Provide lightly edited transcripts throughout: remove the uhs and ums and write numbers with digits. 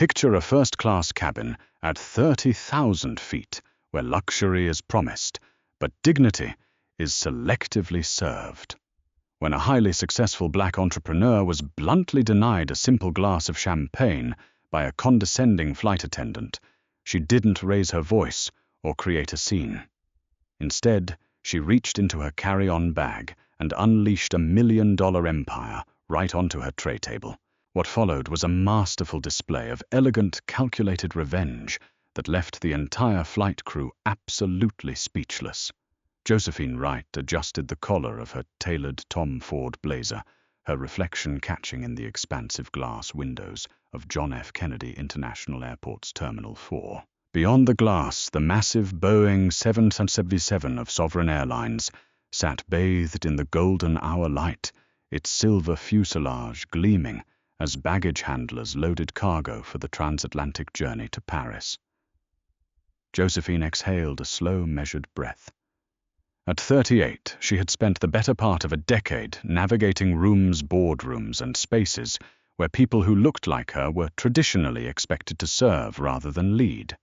Picture a first-class cabin at 30,000 feet, where luxury is promised, but dignity is selectively served. When a highly successful black entrepreneur was bluntly denied a simple glass of champagne by a condescending flight attendant, she didn't raise her voice or create a scene. Instead, she reached into her carry-on bag and unleashed $1 million empire right onto her tray table. What followed was a masterful display of elegant, calculated revenge that left the entire flight crew absolutely speechless. Josephine Wright adjusted the collar of her tailored Tom Ford blazer, her reflection catching in the expansive glass windows of John F. Kennedy International Airport's Terminal 4. Beyond the glass, the massive Boeing 777 of Sovereign Airlines sat bathed in the golden hour light, its silver fuselage gleaming as baggage handlers loaded cargo for the transatlantic journey to Paris. Josephine exhaled a slow, measured breath. At 38, she had spent the better part of a decade navigating rooms, boardrooms, and spaces where people who looked like her were traditionally expected to serve rather than lead.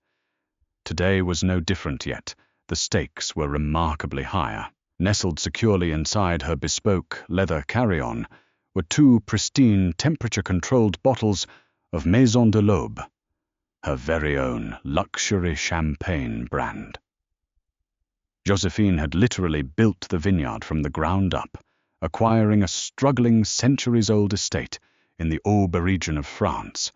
Today was no different yet. The stakes were remarkably higher. Nestled securely inside her bespoke leather carry-on were 2 pristine, temperature-controlled bottles of Maison de l'Aube, her very own luxury champagne brand. Josephine had literally built the vineyard from the ground up, acquiring a struggling centuries-old estate in the Aube region of France,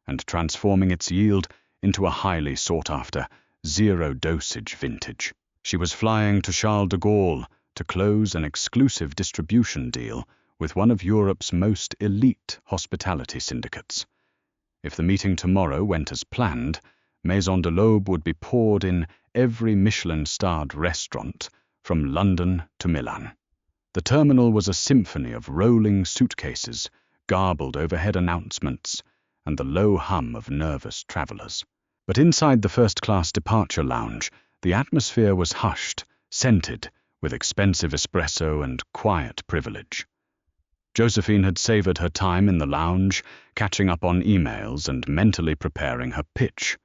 and transforming its yield into a highly sought-after, zero-dosage vintage. She was flying to Charles de Gaulle to close an exclusive distribution deal with one of Europe's most elite hospitality syndicates. If the meeting tomorrow went as planned, Maison de l'Aube would be poured in every Michelin-starred restaurant from London to Milan. The terminal was a symphony of rolling suitcases, garbled overhead announcements, and the low hum of nervous travelers. But inside the first-class departure lounge, the atmosphere was hushed, scented with expensive espresso and quiet privilege. Josephine had savored her time in the lounge, catching up on emails and mentally preparing her pitch.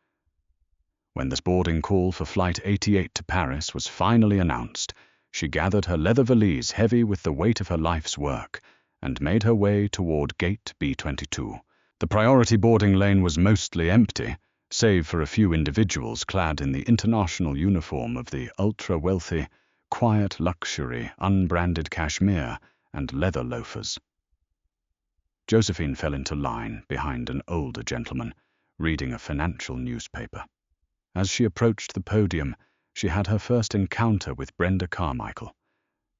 When the boarding call for Flight 88 to Paris was finally announced, she gathered her leather valise heavy with the weight of her life's work and made her way toward Gate B-22. The priority boarding lane was mostly empty, save for a few individuals clad in the international uniform of the ultra-wealthy, quiet luxury, unbranded cashmere and leather loafers. Josephine fell into line behind an older gentleman, reading a financial newspaper. As she approached the podium, she had her first encounter with Brenda Carmichael.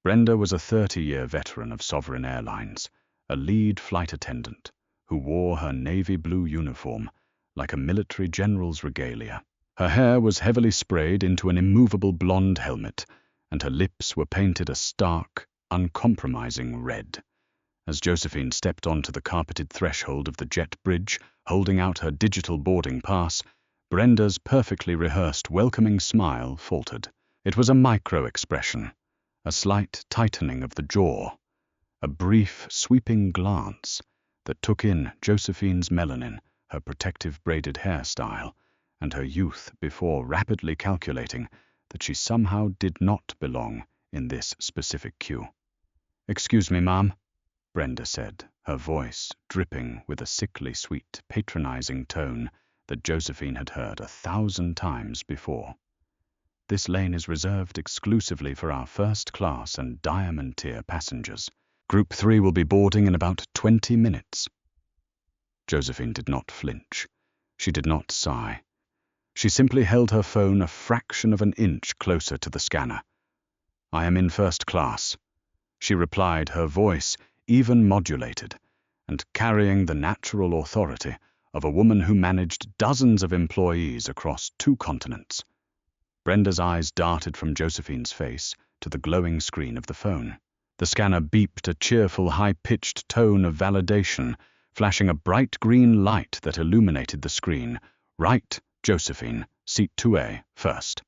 Brenda was a 30-year veteran of Sovereign Airlines, a lead flight attendant who wore her navy blue uniform like a military general's regalia. Her hair was heavily sprayed into an immovable blonde helmet, and her lips were painted a stark, uncompromising red. As Josephine stepped onto the carpeted threshold of the jet bridge, holding out her digital boarding pass, Brenda's perfectly rehearsed welcoming smile faltered. It was a micro-expression, a slight tightening of the jaw, a brief, sweeping glance that took in Josephine's melanin, her protective braided hairstyle, and her youth before rapidly calculating that she somehow did not belong in this specific queue. "Excuse me, ma'am," Brenda said, her voice dripping with a sickly sweet, patronizing tone that Josephine had heard 1,000 times before. "This lane is reserved exclusively for our first-class and diamond-tier passengers. Group 3 will be boarding in about 20 minutes. Josephine did not flinch. She did not sigh. She simply held her phone a fraction of an inch closer to the scanner. "I am in first class," she replied, her voice even modulated, and carrying the natural authority of a woman who managed dozens of employees across 2 continents. Brenda's eyes darted from Josephine's face to the glowing screen of the phone. The scanner beeped a cheerful, high-pitched tone of validation, flashing a bright green light that illuminated the screen. "Right, Josephine, seat 2A, first."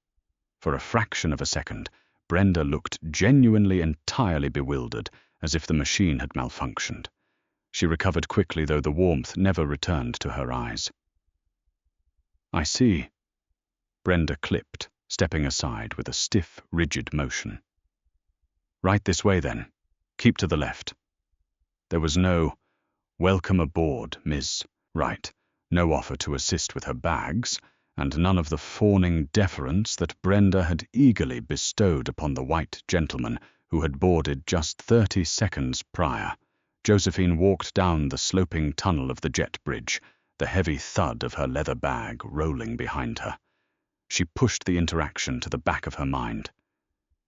For a fraction of a second, Brenda looked genuinely entirely bewildered, as if the machine had malfunctioned. She recovered quickly, though the warmth never returned to her eyes. I see. Brenda clipped, stepping aside with a stiff, rigid motion. Right this way, then. Keep to the left. There was no "Welcome aboard, Ms. Right," no offer to assist with her bags, and none of the fawning deference that Brenda had eagerly bestowed upon the white gentleman who had boarded just 30 seconds prior. Josephine walked down the sloping tunnel of the jet bridge, the heavy thud of her leather bag rolling behind her. She pushed the interaction to the back of her mind.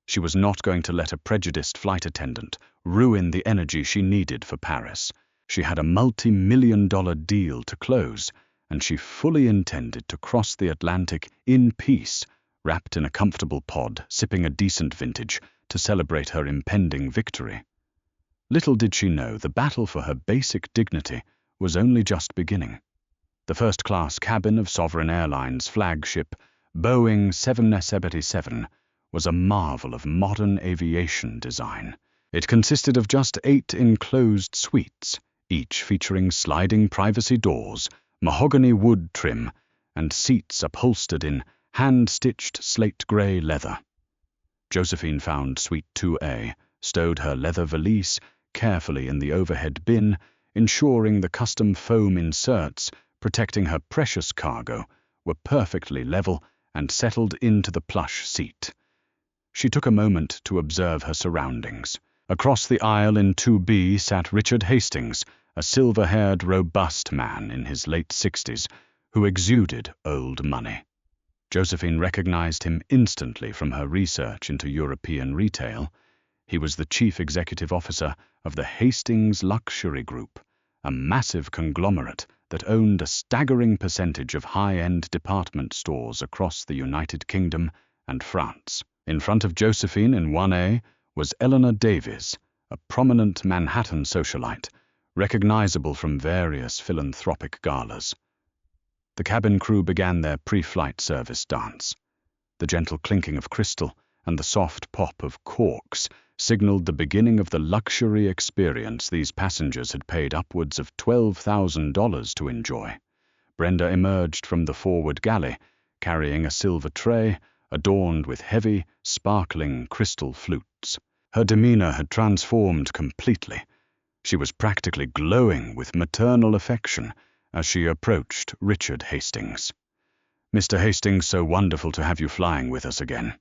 She was not going to let a prejudiced flight attendant ruin the energy she needed for Paris. She had a multi-million-dollar deal to close, and she fully intended to cross the Atlantic in peace, wrapped in a comfortable pod, sipping a decent vintage, to celebrate her impending victory. Little did she know the battle for her basic dignity was only just beginning. The first-class cabin of Sovereign Airlines' flagship, Boeing 777, was a marvel of modern aviation design. It consisted of just 8 enclosed suites, each featuring sliding privacy doors, mahogany wood trim, and seats upholstered in hand-stitched slate-gray leather. Josephine found Suite 2A, stowed her leather valise carefully in the overhead bin, ensuring the custom foam inserts protecting her precious cargo were perfectly level and settled into the plush seat. She took a moment to observe her surroundings. Across the aisle in 2B sat Richard Hastings, a silver-haired, robust man in his late 60s who exuded old money. Josephine recognized him instantly from her research into European retail. He was the chief executive officer of the Hastings Luxury Group, a massive conglomerate that owned a staggering percentage of high-end department stores across the United Kingdom and France. In front of Josephine in 1A was Eleanor Davies, a prominent Manhattan socialite, recognizable from various philanthropic galas. The cabin crew began their pre-flight service dance. The gentle clinking of crystal and the soft pop of corks signaled the beginning of the luxury experience these passengers had paid upwards of $12,000 to enjoy. Brenda emerged from the forward galley, carrying a silver tray adorned with heavy, sparkling crystal flutes. Her demeanor had transformed completely. She was practically glowing with maternal affection as she approached Richard Hastings. "Mr. Hastings, so wonderful to have you flying with us again,"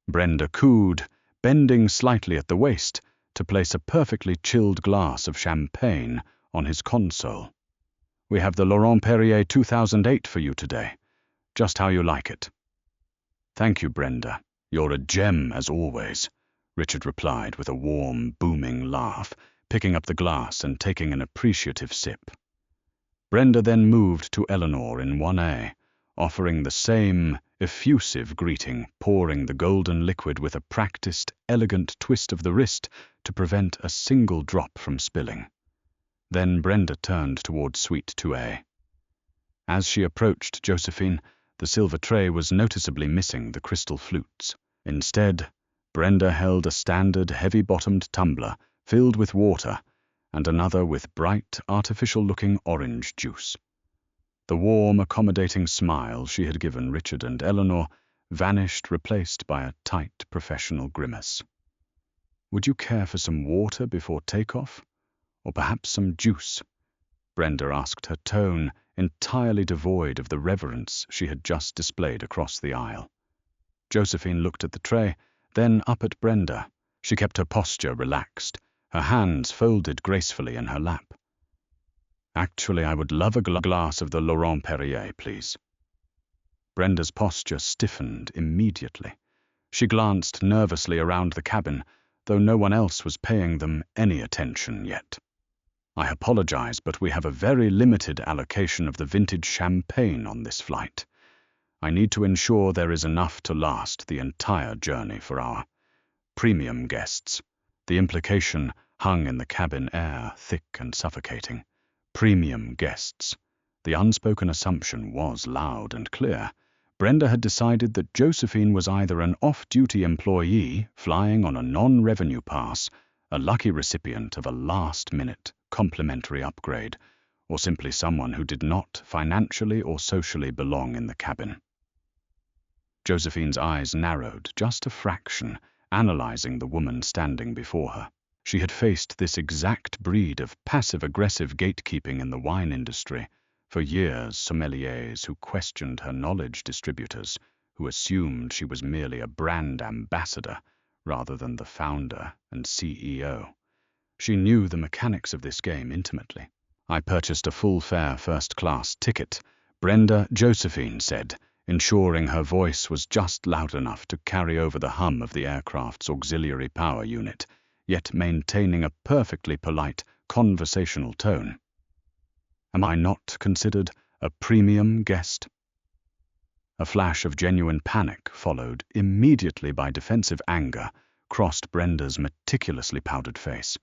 Brenda cooed, bending slightly at the waist to place a perfectly chilled glass of champagne on his console. "We have the Laurent Perrier 2008 for you today. Just how you like it." "Thank you, Brenda. You're a gem as always," Richard replied with a warm, booming laugh, picking up the glass and taking an appreciative sip. Brenda then moved to Eleanor in 1A, offering the same effusive greeting, pouring the golden liquid with a practiced, elegant twist of the wrist to prevent a single drop from spilling. Then Brenda turned towards Suite 2A. As she approached Josephine, the silver tray was noticeably missing the crystal flutes. Instead, Brenda held a standard heavy-bottomed tumbler filled with water and another with bright, artificial-looking orange juice. The warm, accommodating smile she had given Richard and Eleanor vanished, replaced by a tight, professional grimace. "Would you care for some water before takeoff? Or perhaps some juice?" Brenda asked, her tone entirely devoid of the reverence she had just displayed across the aisle. Josephine looked at the tray, then up at Brenda. She kept her posture relaxed, her hands folded gracefully in her lap. "Actually, I would love a glass of the Laurent Perrier, please." Brenda's posture stiffened immediately. She glanced nervously around the cabin, though no one else was paying them any attention yet. "I apologize, but we have a very limited allocation of the vintage champagne on this flight. I need to ensure there is enough to last the entire journey for our premium guests." The implication hung in the cabin air, thick and suffocating. Premium guests. The unspoken assumption was loud and clear. Brenda had decided that Josephine was either an off-duty employee flying on a non-revenue pass, a lucky recipient of a last-minute complimentary upgrade, or simply someone who did not financially or socially belong in the cabin. Josephine's eyes narrowed just a fraction, analyzing the woman standing before her. She had faced this exact breed of passive-aggressive gatekeeping in the wine industry for years. Sommeliers who questioned her knowledge, distributors who assumed she was merely a brand ambassador rather than the founder and CEO. She knew the mechanics of this game intimately. "I purchased a full-fare first-class ticket," Brenda Josephine said, ensuring her voice was just loud enough to carry over the hum of the aircraft's auxiliary power unit, yet maintaining a perfectly polite, conversational tone. "Am I not considered a premium guest?" A flash of genuine panic, followed immediately by defensive anger, crossed Brenda's meticulously powdered face.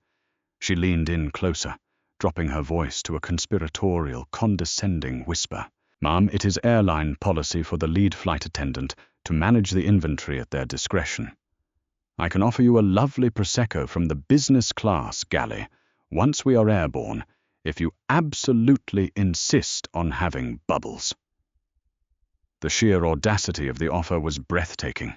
She leaned in closer, dropping her voice to a conspiratorial, condescending whisper. "Ma'am, it is airline policy for the lead flight attendant to manage the inventory at their discretion. I can offer you a lovely Prosecco from the business class galley once we are airborne, if you absolutely insist on having bubbles." The sheer audacity of the offer was breathtaking.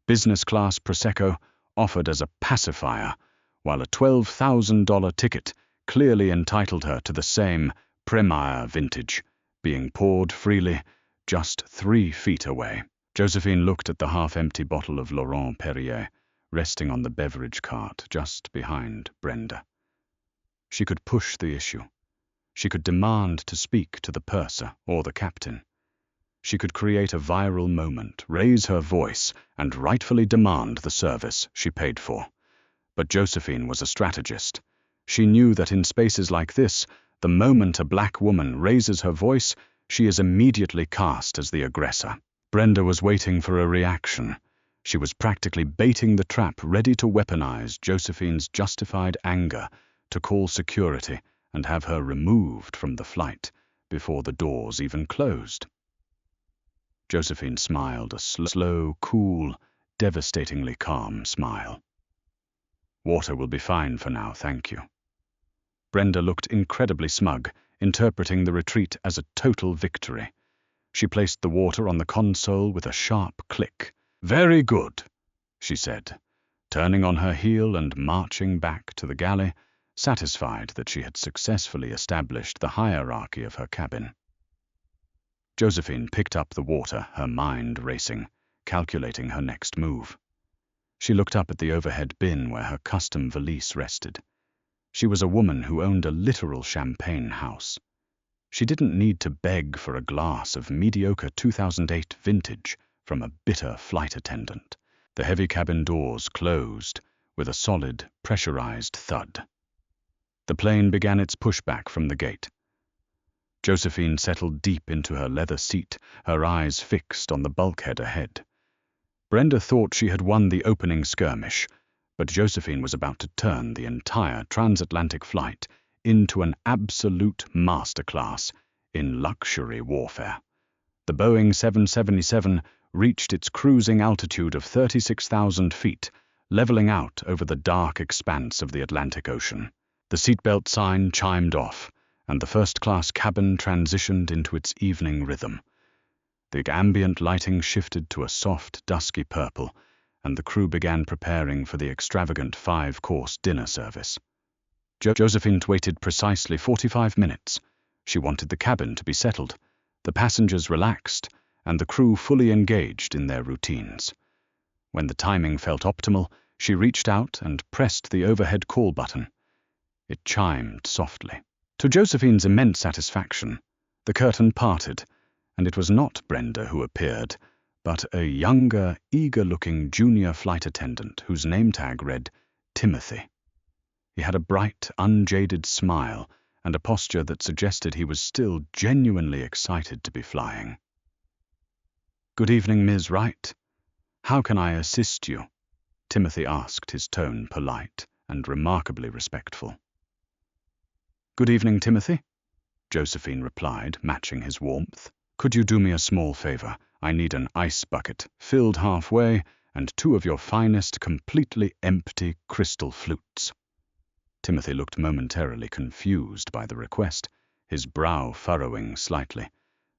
Business class Prosecco offered as a pacifier, while a $12,000 ticket clearly entitled her to the same Premier vintage, being poured freely just 3 feet away. Josephine looked at the half-empty bottle of Laurent Perrier resting on the beverage cart just behind Brenda. She could push the issue. She could demand to speak to the purser or the captain. She could create a viral moment, raise her voice, and rightfully demand the service she paid for. But Josephine was a strategist. She knew that in spaces like this, the moment a black woman raises her voice, she is immediately cast as the aggressor. Brenda was waiting for a reaction. She was practically baiting the trap, ready to weaponize Josephine's justified anger to call security and have her removed from the flight before the doors even closed. Josephine smiled, a slow, cool, devastatingly calm smile. "Water will be fine for now, thank you." Brenda looked incredibly smug, interpreting the retreat as a total victory. She placed the water on the console with a sharp click. "Very good," she said, turning on her heel and marching back to the galley, satisfied that she had successfully established the hierarchy of her cabin. Josephine picked up the water, her mind racing, calculating her next move. She looked up at the overhead bin where her custom valise rested. She was a woman who owned a literal champagne house. She didn't need to beg for a glass of mediocre 2008 vintage from a bitter flight attendant. The heavy cabin doors closed with a solid, pressurized thud. The plane began its pushback from the gate. Josephine settled deep into her leather seat, her eyes fixed on the bulkhead ahead. Brenda thought she had won the opening skirmish, but Josephine was about to turn the entire transatlantic flight into an absolute masterclass in luxury warfare. The Boeing 777 reached its cruising altitude of 36,000 feet, leveling out over the dark expanse of the Atlantic Ocean. The seatbelt sign chimed off, and the first-class cabin transitioned into its evening rhythm. The ambient lighting shifted to a soft, dusky purple, and the crew began preparing for the extravagant 5-course dinner service. Josephine waited precisely 45 minutes. She wanted the cabin to be settled, the passengers relaxed, and the crew fully engaged in their routines. When the timing felt optimal, she reached out and pressed the overhead call button. It chimed softly. To Josephine's immense satisfaction, the curtain parted, and it was not Brenda who appeared, but a younger, eager-looking junior flight attendant whose name tag read Timothy. He had a bright, unjaded smile and a posture that suggested he was still genuinely excited to be flying. "Good evening, Ms. Wright. How can I assist you?" Timothy asked, his tone polite and remarkably respectful. "Good evening, Timothy," Josephine replied, matching his warmth. "Could you do me a small favor? I need an ice bucket, filled halfway, and 2 of your finest, completely empty crystal flutes." Timothy looked momentarily confused by the request, his brow furrowing slightly,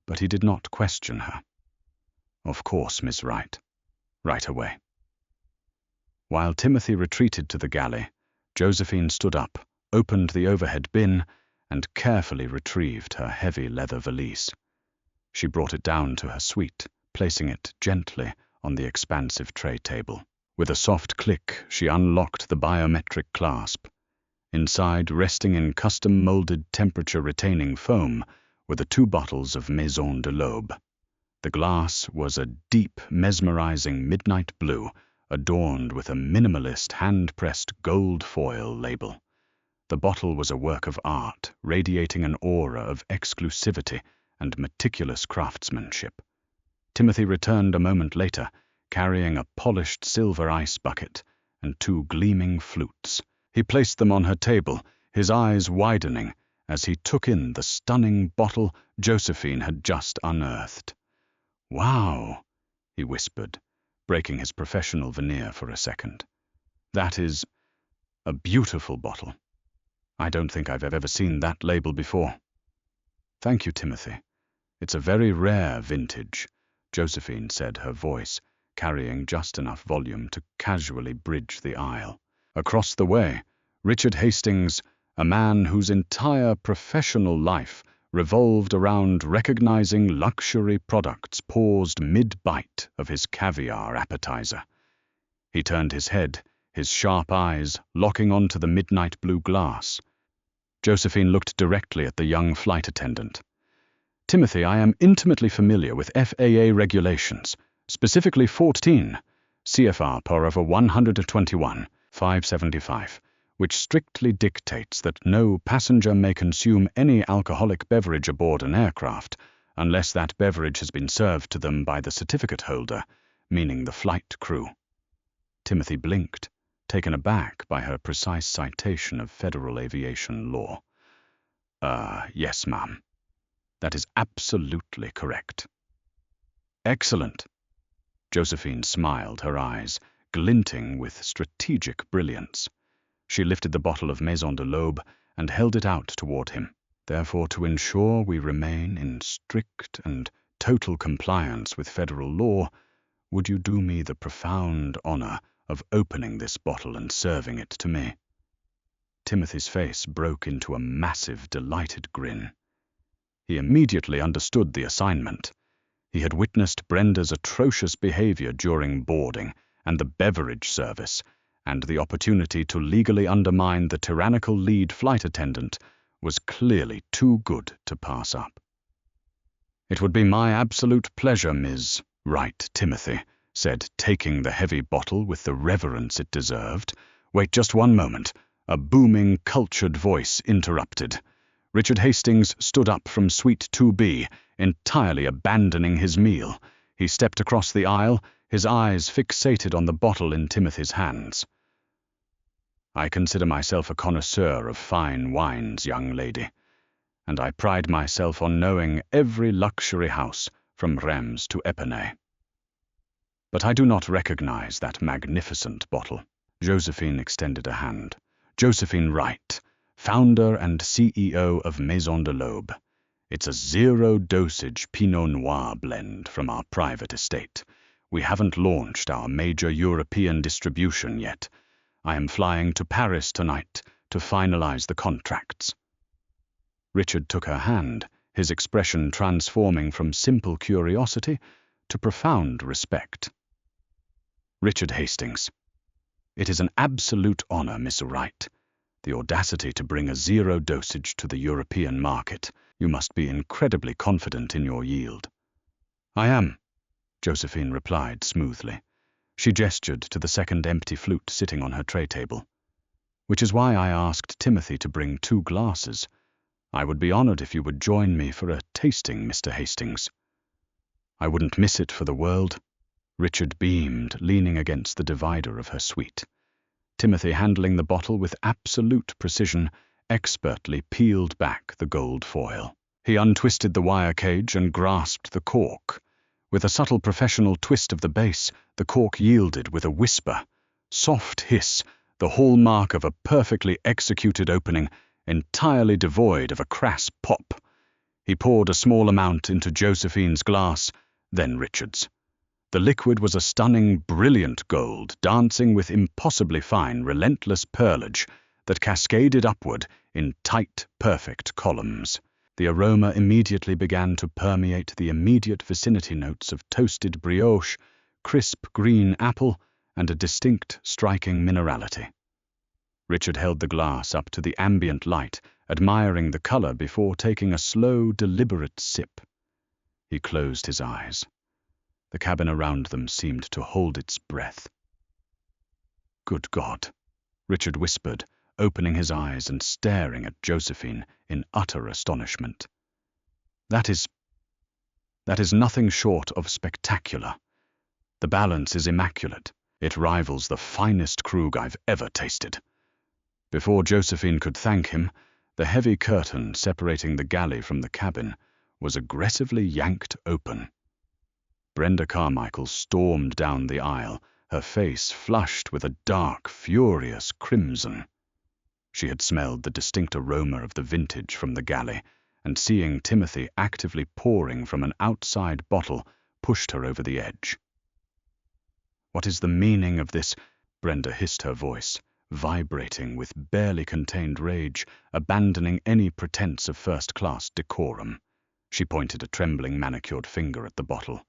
but he did not question her. "Of course, Miss Wright. Right away." While Timothy retreated to the galley, Josephine stood up, opened the overhead bin, and carefully retrieved her heavy leather valise. She brought it down to her suite, placing it gently on the expansive tray table. With a soft click, she unlocked the biometric clasp. Inside, resting in custom-molded temperature-retaining foam, were the 2 bottles of Maison de l'Aube. The glass was a deep, mesmerizing midnight blue, adorned with a minimalist hand-pressed gold foil label. The bottle was a work of art, radiating an aura of exclusivity and meticulous craftsmanship. Timothy returned a moment later, carrying a polished silver ice bucket and 2 gleaming flutes. He placed them on her table, his eyes widening as he took in the stunning bottle Josephine had just unearthed. "Wow," he whispered, breaking his professional veneer for a second. "That is a beautiful bottle. I don't think I've ever seen that label before." "Thank you, Timothy. It's a very rare vintage," Josephine said, her voice carrying just enough volume to casually bridge the aisle. Across the way, Richard Hastings, a man whose entire professional life revolved around recognizing luxury products, paused mid-bite of his caviar appetizer. He turned his head, his sharp eyes locking onto the midnight blue glass. Josephine looked directly at the young flight attendant. "Timothy, I am intimately familiar with FAA regulations, specifically 14 CFR Paragraph 121, 575, which strictly dictates that no passenger may consume any alcoholic beverage aboard an aircraft unless that beverage has been served to them by the certificate holder, meaning the flight crew." Timothy blinked, taken aback by her precise citation of federal aviation law. Yes, ma'am. That is absolutely correct." "Excellent." Josephine smiled, her eyes glinting with strategic brilliance. She lifted the bottle of Maison de l'Aube and held it out toward him. "Therefore, to ensure we remain in strict and total compliance with federal law, would you do me the profound honor of opening this bottle and serving it to me?" Timothy's face broke into a massive, delighted grin. He immediately understood the assignment. He had witnessed Brenda's atrocious behavior during boarding and the beverage service, and the opportunity to legally undermine the tyrannical lead flight attendant was clearly too good to pass up. "It would be my absolute pleasure, Ms. Wright, Timothy," said, taking the heavy bottle with the reverence it deserved. "Wait just one moment," a booming, cultured voice interrupted. Richard Hastings stood up from Suite 2B, entirely abandoning his meal. He stepped across the aisle, his eyes fixated on the bottle in Timothy's hands. "I consider myself a connoisseur of fine wines, young lady, and I pride myself on knowing every luxury house from Reims to Epernay. But I do not recognize that magnificent bottle." Josephine extended a hand. "Josephine Wright, founder and CEO of Maison de l'Aube. It's a zero-dosage Pinot Noir blend from our private estate. We haven't launched our major European distribution yet. I am flying to Paris tonight to finalize the contracts." Richard took her hand, his expression transforming from simple curiosity to profound respect. "Richard Hastings, it is an absolute honor, Miss Wright. The audacity to bring a zero dosage to the European market. You must be incredibly confident in your yield." "I am," Josephine replied smoothly. She gestured to the second empty flute sitting on her tray table. "Which is why I asked Timothy to bring 2 glasses. I would be honored if you would join me for a tasting, Mr. Hastings." "I wouldn't miss it for the world." Richard beamed, leaning against the divider of her suite. Timothy, handling the bottle with absolute precision, expertly peeled back the gold foil. He untwisted the wire cage and grasped the cork. With a subtle professional twist of the base, the cork yielded with a whisper. Soft hiss, the hallmark of a perfectly executed opening, entirely devoid of a crass pop. He poured a small amount into Josephine's glass, then Richard's. The liquid was a stunning, brilliant gold, dancing with impossibly fine, relentless pearlage that cascaded upward in tight, perfect columns. The aroma immediately began to permeate the immediate vicinity notes of toasted brioche, crisp green apple, and a distinct, striking minerality. Richard held the glass up to the ambient light, admiring the color before taking a slow, deliberate sip. He closed his eyes. The cabin around them seemed to hold its breath. "Good God," Richard whispered, opening his eyes and staring at Josephine in utter astonishment. That is nothing short of spectacular. The balance is immaculate. It rivals the finest Krug I've ever tasted." Before Josephine could thank him, the heavy curtain separating the galley from the cabin was aggressively yanked open. Brenda Carmichael stormed down the aisle, her face flushed with a dark, furious crimson. She had smelled the distinct aroma of the vintage from the galley, and seeing Timothy actively pouring from an outside bottle pushed her over the edge. "What is the meaning of this?" Brenda hissed, her voice vibrating with barely contained rage, abandoning any pretense of first-class decorum. She pointed a trembling, manicured finger at the bottle.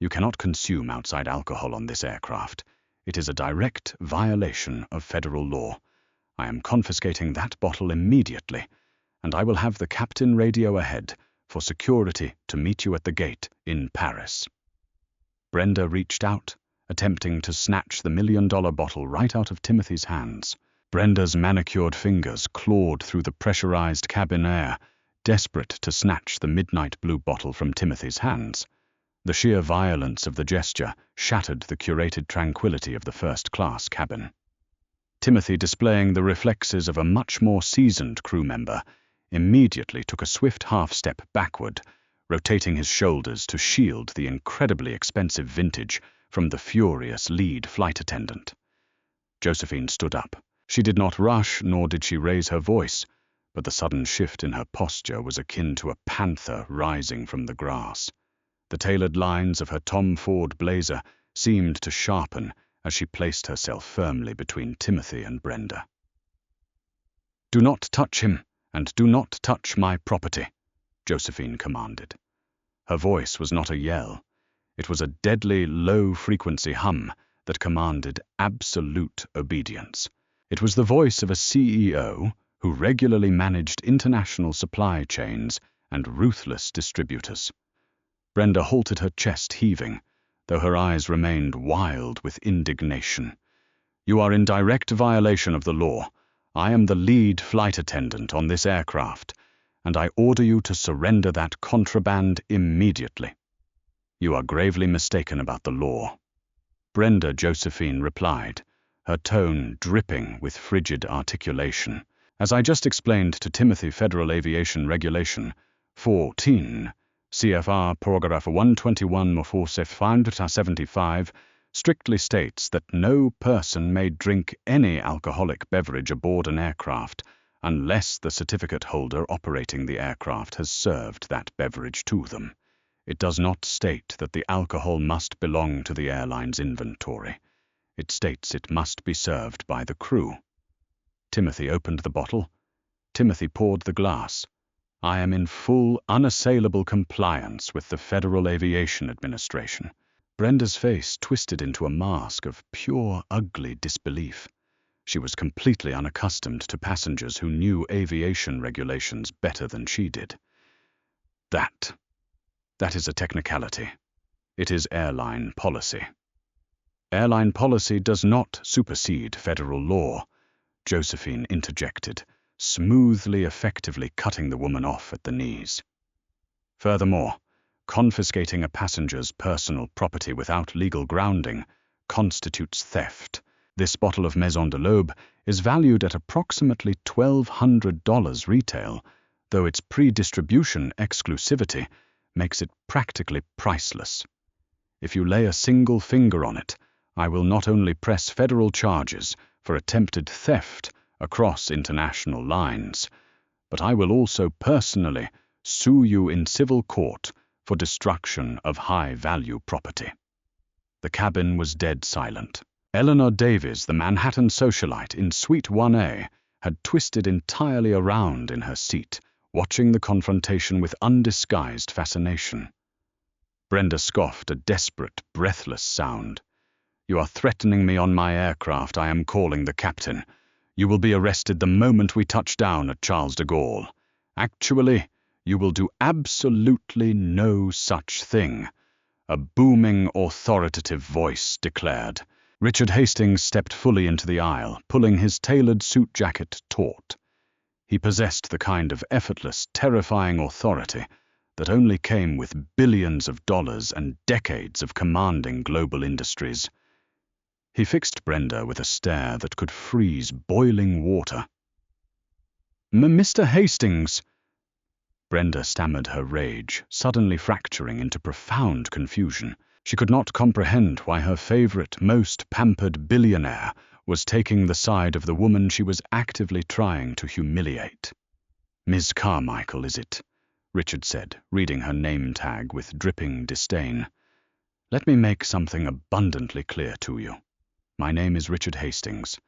"You cannot consume outside alcohol on this aircraft. It is a direct violation of federal law. I am confiscating that bottle immediately, and I will have the captain radio ahead for security to meet you at the gate in Paris." Brenda reached out, attempting to snatch the $1 million bottle right out of Timothy's hands. Brenda's manicured fingers clawed through the pressurized cabin air, desperate to snatch the midnight blue bottle from Timothy's hands. The sheer violence of the gesture shattered the curated tranquility of the first-class cabin. Timothy, displaying the reflexes of a much more seasoned crew member, immediately took a swift half-step backward, rotating his shoulders to shield the incredibly expensive vintage from the furious lead flight attendant. Josephine stood up. She did not rush, nor did she raise her voice, but the sudden shift in her posture was akin to a panther rising from the grass. The tailored lines of her Tom Ford blazer seemed to sharpen as she placed herself firmly between Timothy and Brenda. "Do not touch him, and do not touch my property," Josephine commanded. Her voice was not a yell. It was a deadly, low-frequency hum that commanded absolute obedience. It was the voice of a CEO who regularly managed international supply chains and ruthless distributors. Brenda halted, her chest heaving, though her eyes remained wild with indignation. "You are in direct violation of the law. I am the lead flight attendant on this aircraft, and I order you to surrender that contraband immediately." "You are gravely mistaken about the law," Brenda Josephine replied, her tone dripping with frigid articulation. "As I just explained to Timothy, Federal Aviation Regulation 14, CFR Paragraph 121-475 strictly states that no person may drink any alcoholic beverage aboard an aircraft unless the certificate holder operating the aircraft has served that beverage to them. It does not state that the alcohol must belong to the airline's inventory. It states it must be served by the crew." Timothy opened the bottle. Timothy poured the glass. "I am in full, unassailable compliance with the Federal Aviation Administration." Brenda's face twisted into a mask of pure, ugly disbelief. She was completely unaccustomed to passengers who knew aviation regulations better than she did. That is a technicality. It is airline policy." "Airline policy does not supersede federal law," Josephine interjected, smoothly, effectively cutting the woman off at the knees. "Furthermore, confiscating a passenger's personal property without legal grounding constitutes theft. This bottle of Maison de l'Aube is valued at approximately $1,200 retail, though its pre-distribution exclusivity makes it practically priceless. If you lay a single finger on it, I will not only press federal charges for attempted theft across international lines, but I will also personally sue you in civil court for destruction of high-value property." The cabin was dead silent. Eleanor Davies, the Manhattan socialite in Suite 1A, had twisted entirely around in her seat, watching the confrontation with undisguised fascination. Brenda scoffed a desperate, breathless sound. "You are threatening me on my aircraft. I am calling the captain. You will be arrested the moment we touch down at Charles de Gaulle. Actually, you will do absolutely no such thing," a booming, authoritative voice declared. Richard Hastings stepped fully into the aisle, pulling his tailored suit jacket taut. He possessed the kind of effortless, terrifying authority that only came with billions of dollars and decades of commanding global industries. He fixed Brenda with a stare that could freeze boiling water. "Mr. Hastings," Brenda stammered, her rage suddenly fracturing into profound confusion. She could not comprehend why her favorite, most pampered billionaire was taking the side of the woman she was actively trying to humiliate. "Ms. Carmichael, is it?" Richard said, reading her name tag with dripping disdain. "Let me make something abundantly clear to you. My name is Richard Hastings.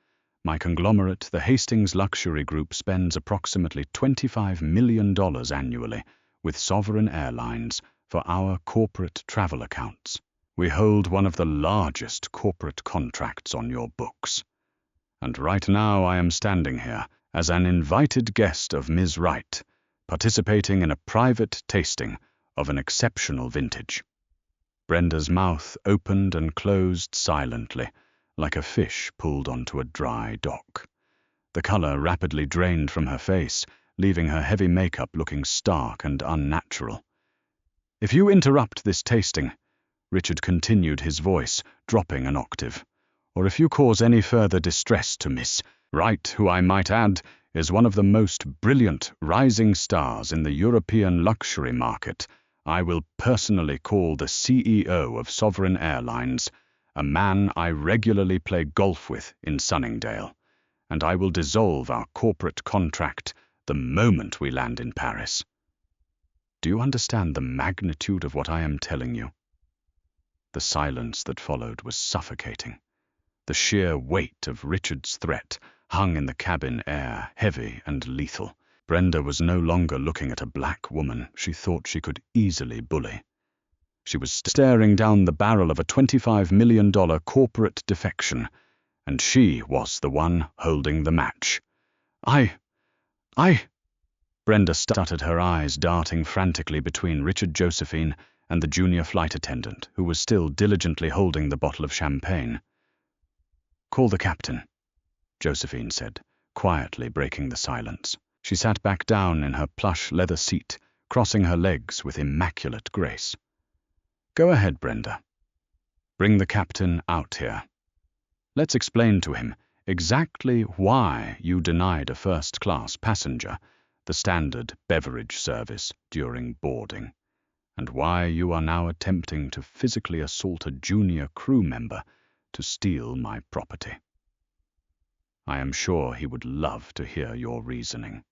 My conglomerate, the Hastings Luxury Group, spends approximately $25 million annually with Sovereign Airlines for our corporate travel accounts. We hold one of the largest corporate contracts on your books. And right now I am standing here as an invited guest of Ms. Wright, participating in a private tasting of an exceptional vintage." Brenda's mouth opened and closed silently, like a fish pulled onto a dry dock. The color rapidly drained from her face, leaving her heavy makeup looking stark and unnatural. "If you interrupt this tasting," Richard continued, his voice dropping an octave, "or if you cause any further distress to Miss Wright, who I might add is one of the most brilliant rising stars in the European luxury market, I will personally call the CEO of Sovereign Airlines, a man I regularly play golf with in Sunningdale, and I will dissolve our corporate contract the moment we land in Paris. Do you understand the magnitude of what I am telling you?" The silence that followed was suffocating. The sheer weight of Richard's threat hung in the cabin air, heavy and lethal. Brenda was no longer looking at a black woman she thought she could easily bully. She was staring down the barrel of a $25 million corporate defection, and she was the one holding the match. I... Brenda stuttered, her eyes darting frantically between Richard, Josephine, and the junior flight attendant, who was still diligently holding the bottle of champagne. "Call the captain," Josephine said, quietly breaking the silence. She sat back down in her plush leather seat, crossing her legs with immaculate grace. "Go ahead, Brenda. Bring the captain out here. Let's explain to him exactly why you denied a first-class passenger the standard beverage service during boarding, and why you are now attempting to physically assault a junior crew member to steal my property. I am sure he would love to hear your reasoning."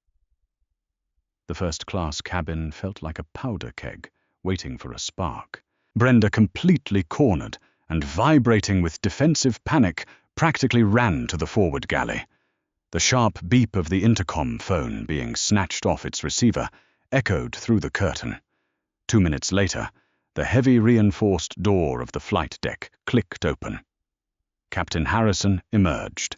The first-class cabin felt like a powder keg, waiting for a spark. Brenda, completely cornered and vibrating with defensive panic, practically ran to the forward galley. The sharp beep of the intercom phone being snatched off its receiver echoed through the curtain. 2 minutes later, the heavy reinforced door of the flight deck clicked open. Captain Harrison emerged.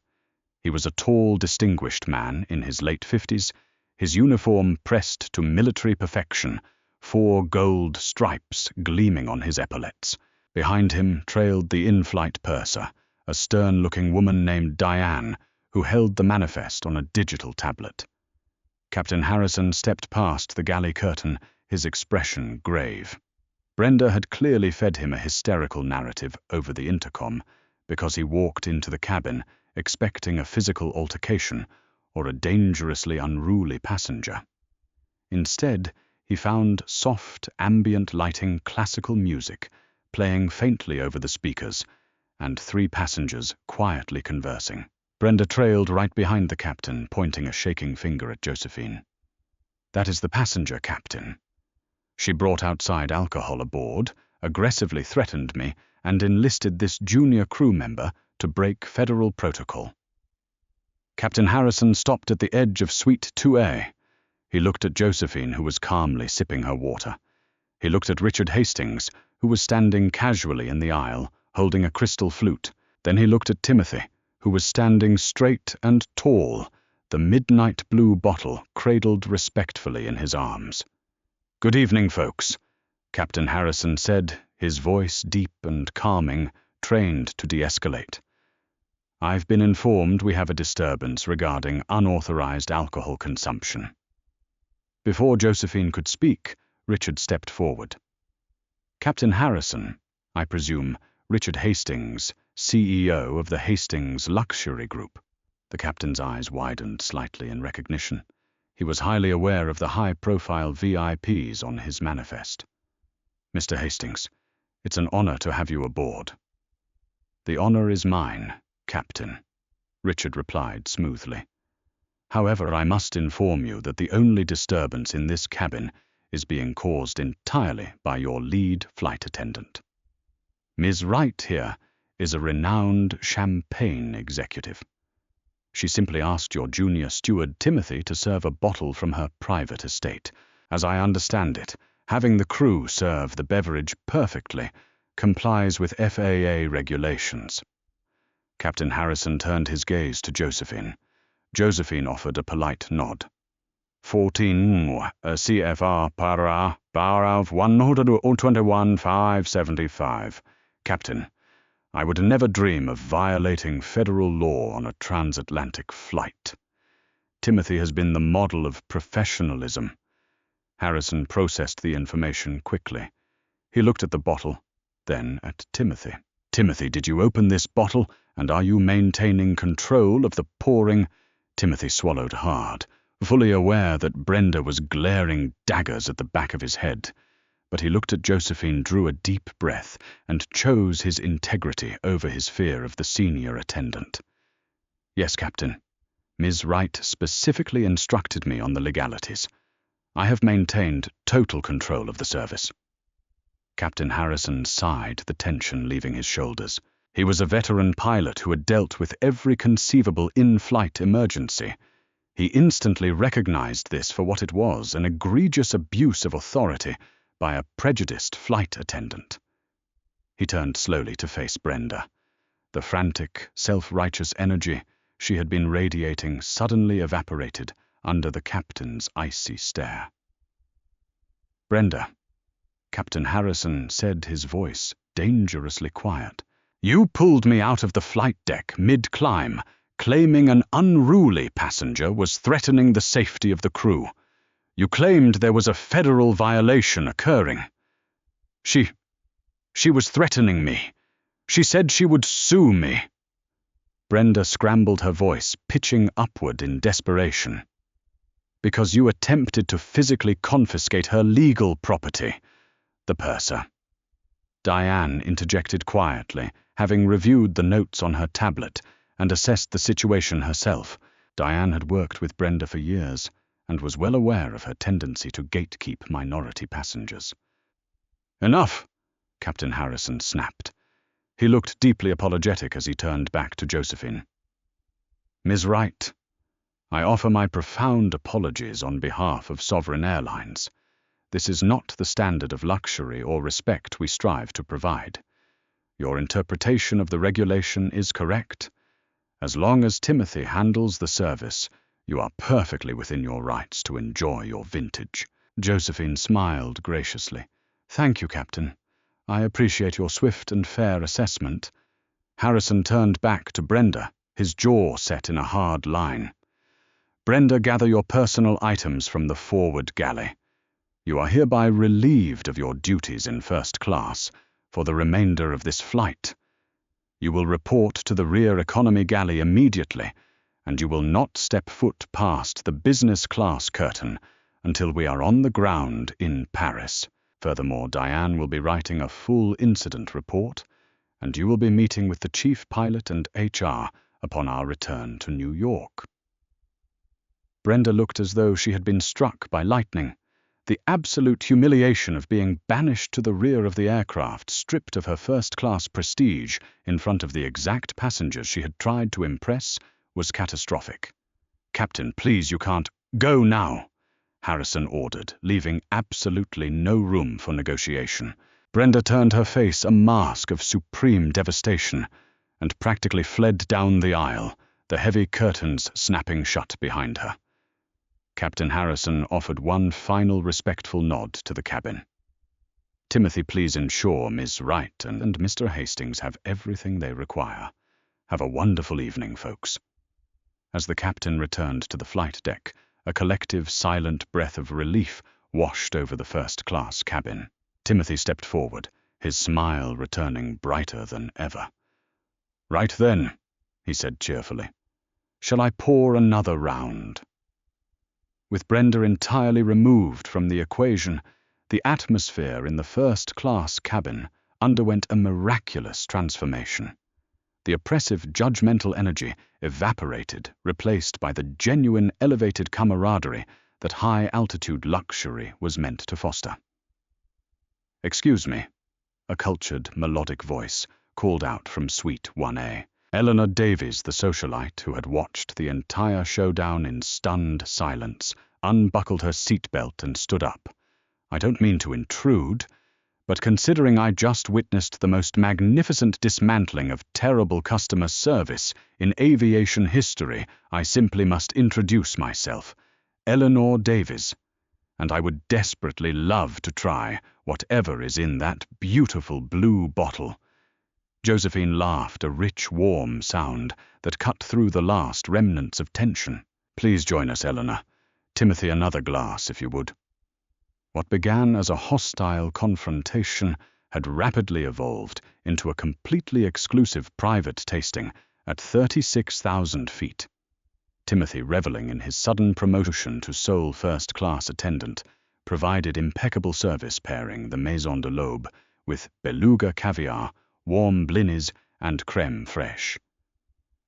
He was a tall, distinguished man in his late 50s, his uniform pressed to military perfection, 4 gold stripes gleaming on his epaulets. Behind him trailed the in-flight purser, a stern-looking woman named Diane, who held the manifest on a digital tablet. Captain Harrison stepped past the galley curtain, his expression grave. Brenda had clearly fed him a hysterical narrative over the intercom, because he walked into the cabin expecting a physical altercation or a dangerously unruly passenger. Instead, he found soft, ambient lighting classical music playing faintly over the speakers, and 3 passengers quietly conversing. Brenda trailed right behind the captain, pointing a shaking finger at Josephine. That is the passenger, Captain. She brought outside alcohol aboard, aggressively threatened me, and enlisted this junior crew member to break federal protocol. Captain Harrison stopped at the edge of Suite 2A. He looked at Josephine, who was calmly sipping her water. He looked at Richard Hastings, who was standing casually in the aisle, holding a crystal flute. Then he looked at Timothy, who was standing straight and tall, the midnight blue bottle cradled respectfully in his arms. "Good evening, folks," Captain Harrison said, his voice deep and calming, trained to de-escalate. "I've been informed we have a disturbance regarding unauthorized alcohol consumption." Before Josephine could speak, Richard stepped forward. "Captain Harrison, I presume Richard Hastings, CEO of the Hastings Luxury Group." The captain's eyes widened slightly in recognition. He was highly aware of the high-profile VIPs on his manifest. "Mr. Hastings, it's an honor to have you aboard." "The honor is mine, Captain," Richard replied smoothly. "However, I must inform you that the only disturbance in this cabin is being caused entirely by your lead flight attendant. Ms. Wright here is a renowned champagne executive. She simply asked your junior steward Timothy to serve a bottle from her private estate. As I understand it, having the crew serve the beverage perfectly complies with FAA regulations." Captain Harrison turned his gaze to Josephine. Josephine offered a polite nod. 14 CFR para 121,575. Captain, I would never dream of violating federal law on a transatlantic flight. Timothy has been the model of professionalism. Harrison processed the information quickly. He looked at the bottle, then at Timothy. "Timothy, did you open this bottle, and are you maintaining control of the pouring?" Timothy swallowed hard, fully aware that Brenda was glaring daggers at the back of his head. But he looked at Josephine, drew a deep breath, and chose his integrity over his fear of the senior attendant. "Yes, Captain. Ms. Wright specifically instructed me on the legalities. I have maintained total control of the service." Captain Harrison sighed, the tension leaving his shoulders. He was a veteran pilot who had dealt with every conceivable in-flight emergency. He instantly recognized this for what it was, an egregious abuse of authority by a prejudiced flight attendant. He turned slowly to face Brenda. The frantic, self-righteous energy she had been radiating suddenly evaporated under the captain's icy stare. "Brenda," Captain Harrison said, his voice dangerously quiet, "you pulled me out of the flight deck mid-climb, claiming an unruly passenger was threatening the safety of the crew. You claimed there was a federal violation occurring. She was threatening me. She said she would sue me." Brenda scrambled her voice, pitching upward in desperation. "Because you attempted to physically confiscate her legal property, the purser." Diane interjected quietly, having reviewed the notes on her tablet and assessed the situation herself. Diane had worked with Brenda for years and was well aware of her tendency to gatekeep minority passengers. "Enough," Captain Harrison snapped. He looked deeply apologetic as he turned back to Josephine. "Ms. Wright, I offer my profound apologies on behalf of Sovereign Airlines. This is not the standard of luxury or respect we strive to provide. Your interpretation of the regulation is correct. As long as Timothy handles the service, you are perfectly within your rights to enjoy your vintage." Josephine smiled graciously. "Thank you, Captain. I appreciate your swift and fair assessment." Harrison turned back to Brenda, his jaw set in a hard line. "Brenda, gather your personal items from the forward galley. You are hereby relieved of your duties in first class for the remainder of this flight. You will report to the rear economy galley immediately, and you will not step foot past the business class curtain until we are on the ground in Paris. Furthermore, Diane will be writing a full incident report, and you will be meeting with the chief pilot and HR upon our return to New York." Brenda looked as though she had been struck by lightning. The absolute humiliation of being banished to the rear of the aircraft, stripped of her first-class prestige in front of the exact passengers she had tried to impress, was catastrophic. "Captain, please, you can't—" "Go now," Harrison ordered, leaving absolutely no room for negotiation. Brenda turned her face a mask of supreme devastation and practically fled down the aisle, the heavy curtains snapping shut behind her. Captain Harrison offered one final respectful nod to the cabin. "Timothy, please ensure Ms. Wright and Mr. Hastings have everything they require. Have a wonderful evening, folks." As the captain returned to the flight deck, a collective, silent breath of relief washed over the first-class cabin. Timothy stepped forward, his smile returning brighter than ever. "Right then," he said cheerfully. "Shall I pour another round?" With Brenda entirely removed from the equation, the atmosphere in the first-class cabin underwent a miraculous transformation. The oppressive judgmental energy evaporated, replaced by the genuine elevated camaraderie that high-altitude luxury was meant to foster. "Excuse me," a cultured, melodic voice called out from Suite 1A. Eleanor Davies, the socialite who had watched the entire showdown in stunned silence, unbuckled her seatbelt and stood up. "I don't mean to intrude, but considering I just witnessed the most magnificent dismantling of terrible customer service in aviation history, I simply must introduce myself, Eleanor Davies, and I would desperately love to try whatever is in that beautiful blue bottle." Josephine laughed, a rich, warm sound that cut through the last remnants of tension. "Please join us, Eleanor. Timothy, another glass, if you would." What began as a hostile confrontation had rapidly evolved into a completely exclusive private tasting at 36,000 feet. Timothy, reveling in his sudden promotion to sole first-class attendant, provided impeccable service pairing the Maison de l'Aube with beluga caviar, warm blinis, and crème fraîche.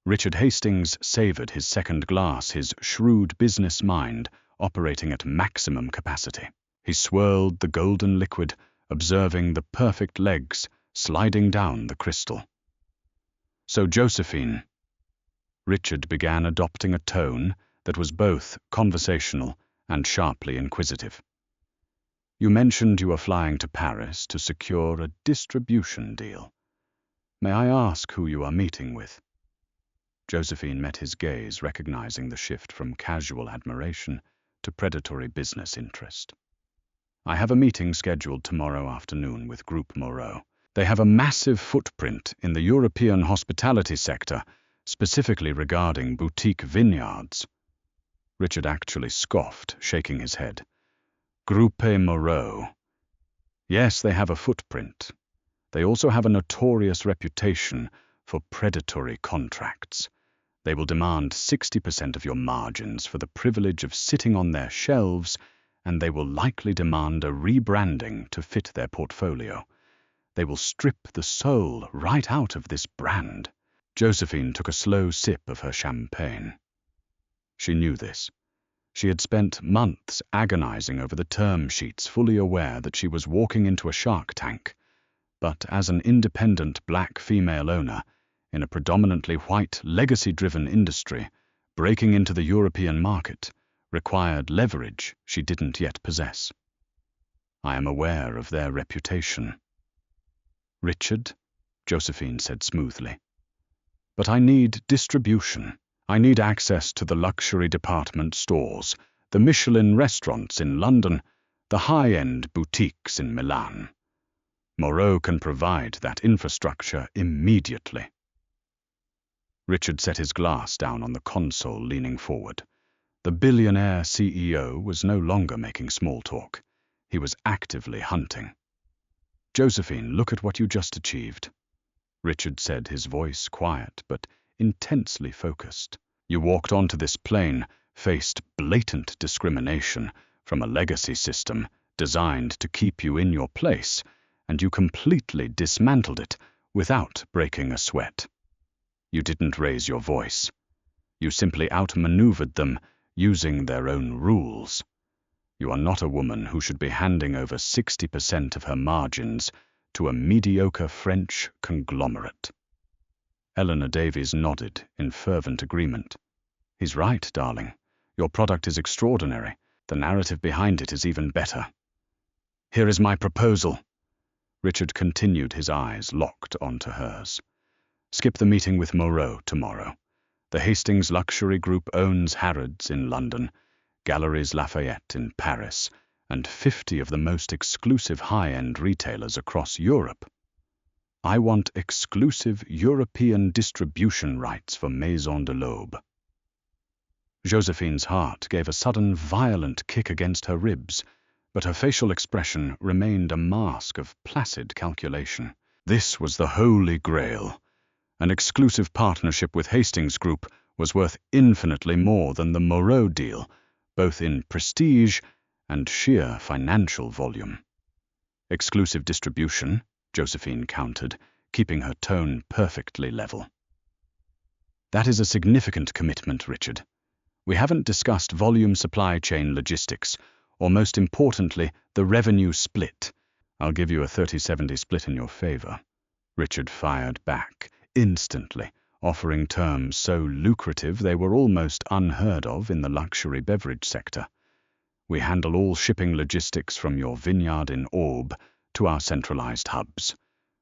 Richard Hastings savored his second glass, his shrewd business mind operating at maximum capacity. He swirled the golden liquid, observing the perfect legs sliding down the crystal. "So, Josephine," Richard began, adopting a tone that was both conversational and sharply inquisitive. "You mentioned you were flying to Paris to secure a distribution deal. May I ask who you are meeting with?" Josephine met his gaze, recognizing the shift from casual admiration to predatory business interest. "I have a meeting scheduled tomorrow afternoon with Groupe Moreau. They have a massive footprint in the European hospitality sector, specifically regarding boutique vineyards." Richard actually scoffed, shaking his head. "Groupe Moreau. Yes, they have a footprint. They also have a notorious reputation for predatory contracts. They will demand 60% of your margins for the privilege of sitting on their shelves, and they will likely demand a rebranding to fit their portfolio. They will strip the soul right out of this brand." Josephine took a slow sip of her champagne. She knew this. She had spent months agonizing over the term sheets, fully aware that she was walking into a shark tank. But as an independent black female owner, in a predominantly white, legacy-driven industry, breaking into the European market required leverage she didn't yet possess. "I am aware of their reputation." "Richard," Josephine said smoothly. "But I need distribution. I need access to the luxury department stores, the Michelin restaurants in London, the high-end boutiques in Milan. Moreau can provide that infrastructure immediately." Richard set his glass down on the console, leaning forward. The billionaire CEO was no longer making small talk. He was actively hunting. "Josephine, look at what you just achieved," Richard said, his voice quiet but intensely focused. "You walked onto this plane, faced blatant discrimination from a legacy system designed to keep you in your place, and you completely dismantled it without breaking a sweat. You didn't raise your voice. You simply outmaneuvered them using their own rules. You are not a woman who should be handing over 60% of her margins to a mediocre French conglomerate." Eleanor Davies nodded in fervent agreement. "He's right, darling. Your product is extraordinary. The narrative behind it is even better. Here is my proposal." Richard continued, his eyes locked onto hers. "Skip the meeting with Moreau tomorrow. The Hastings Luxury Group owns Harrods in London, Galeries Lafayette in Paris, and 50 of the most exclusive high-end retailers across Europe. I want exclusive European distribution rights for Maison de l'Aube." Josephine's heart gave a sudden violent kick against her ribs, but her facial expression remained a mask of placid calculation. This was the holy grail. An exclusive partnership with Hastings Group was worth infinitely more than the Moreau deal, both in prestige and sheer financial volume. "Exclusive distribution," Josephine countered, keeping her tone perfectly level. "That is a significant commitment, Richard. We haven't discussed volume supply chain logistics, or most importantly, the revenue split." "I'll give you a 30-70 split in your favor," Richard fired back, instantly, offering terms so lucrative they were almost unheard of in the luxury beverage sector. "We handle all shipping logistics from your vineyard in Aube to our centralized hubs.